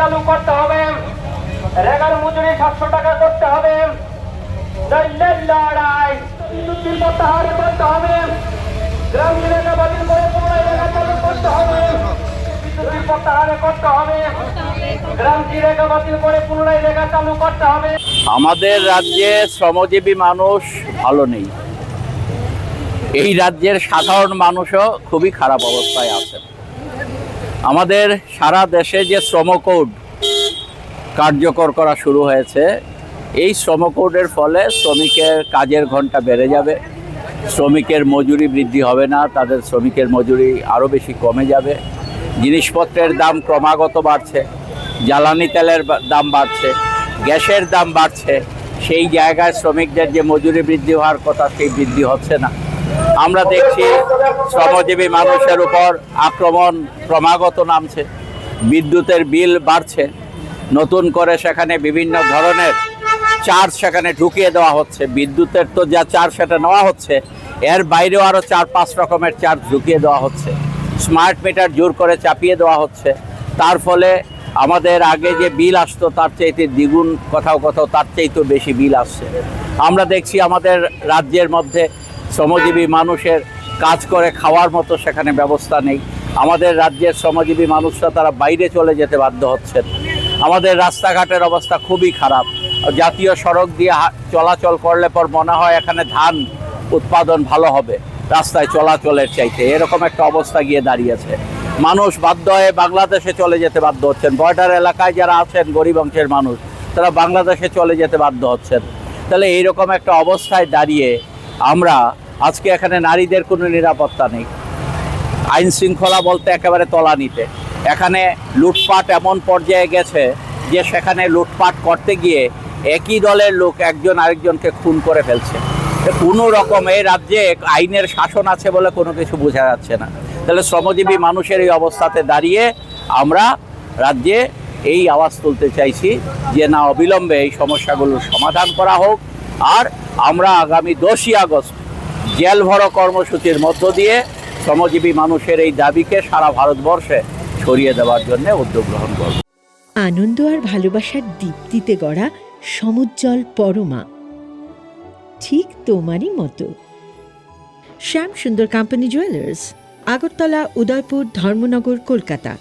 চালু করতে হবে, রেগার মজুরি 700 টাকা করতে হবে, লড়াই বিদ্যুৎ প্রত্যাহার করতে হবে, গ্রামীণ রেগা বাতিল করে পুনরায় রেগা চালু করতে হবে, বিদ্যুৎ প্রত্যাহার করতে হবে, গ্রামীণ রেগা বাতিল করে পুনরায় রেগা চালু করতে হবে। আমাদের রাজ্যে শ্রমজীবী মানুষ ভালো নেই। এই রাজ্যের সাধারণ মানুষও খুবই খারাপ অবস্থায় আছে। আমাদের সারা দেশে যে শ্রম কোড কার্যকর করা শুরু হয়েছে, এই শ্রম কোডের ফলে শ্রমিকের কাজের ঘন্টা বেড়ে যাবে, শ্রমিকের মজুরি বৃদ্ধি হবে না, তাদের শ্রমিকের মজুরি আরও বেশি কমে যাবে। জিনিসপত্রের দাম ক্রমাগত বাড়ছে, জ্বালানি তেলের দাম বাড়ছে, গ্যাসের দাম বাড়ছে, সেই জায়গায় শ্রমিকদের যে মজুরি বৃদ্ধি হওয়ার কথা সেই বৃদ্ধি হচ্ছে না। আমরা দেখছি শ্রমজীবী মানুষের উপর আক্রমণ ক্রমাগত নামছে, বিদ্যুতের বিল বাড়ছে, নতুন করে সেখানে বিভিন্ন ধরনের চার্জ সেখানে ঢুকিয়ে দেওয়া হচ্ছে। বিদ্যুতের তো যা চার্জ সেটা নেওয়া হচ্ছে, এর বাইরেও আরও 4-5 রকমের চার্জ ঢুকিয়ে দেওয়া হচ্ছে। স্মার্ট মিটার জোর করে চাপিয়ে দেওয়া হচ্ছে। তার ফলে আমাদের আগে যে বিল আসতো তার চাইতে দ্বিগুণ, কোথাও কোথাও তার চাইতেও বেশি বিল আসছে। আমরা দেখছি আমাদের রাজ্যের মধ্যে শ্রমজীবী মানুষের কাজ করে খাওয়ার মতো সেখানে ব্যবস্থা নেই। আমাদের রাজ্যের শ্রমজীবী মানুষরা তারা বাইরে চলে যেতে বাধ্য হচ্ছেন। আমাদের রাস্তাঘাটের অবস্থা খুবই খারাপ। জাতীয় সড়ক দিয়ে চলাচল করলে পর মনে হয় এখানে ধান উৎপাদন ভালো হবে রাস্তায় চলাচলের চাইতে, এরকম একটা অবস্থা গিয়ে দাঁড়িয়েছে। মানুষ বাধ্য হয়ে বাংলাদেশে চলে যেতে বাধ্য হচ্ছেন। বর্ডার এলাকায় যারা আছেন গরিব অংশের মানুষ, তারা বাংলাদেশে চলে যেতে বাধ্য হচ্ছেন। তাহলে এইরকম একটা অবস্থায় দাঁড়িয়ে আমরা আজকে এখানে নারীদের কোনো নিরাপত্তা নেই, আইন শৃঙ্খলা বলতে একেবারে তলানিতে। এখানে লুটপাট এমন পর্যায়ে গেছে যে সেখানে লুটপাট করতে গিয়ে একই দলের লোক একজন আরেকজনকে খুন করে ফেলছে। কোনো রকম এই রাজ্যে আইনের শাসন আছে বলে কোনো কিছু বোঝা যাচ্ছে না। তাহলে শ্রমজীবী মানুষের এই অবস্থাতে দাঁড়িয়ে আমরা রাজ্যে এই আওয়াজ তুলতে চাইছি যে না, অবিলম্বে এই সমস্যাগুলোর সমাধান করা হোক। আর আমরা আগামী 10ই আগস্ট জেল ভরো কর্মসূচির মধ্য দিয়ে শ্রমজীবী মানুষের এই দাবিকে সারা ভারতবর্ষে ছড়িয়ে দেওয়ার জন্য উদ্যোগ গ্রহণ করব। আনন্দ আর ভালোবাসার দীপ্তিতে গড়া সমুজ্জ্বল পরমা, ঠিক তোমারই মতো। শ্যাম সুন্দর কোম্পানি জুয়েলার্স, আগরতলা, উদয়পুর, ধর্মনগর, কলকাতা।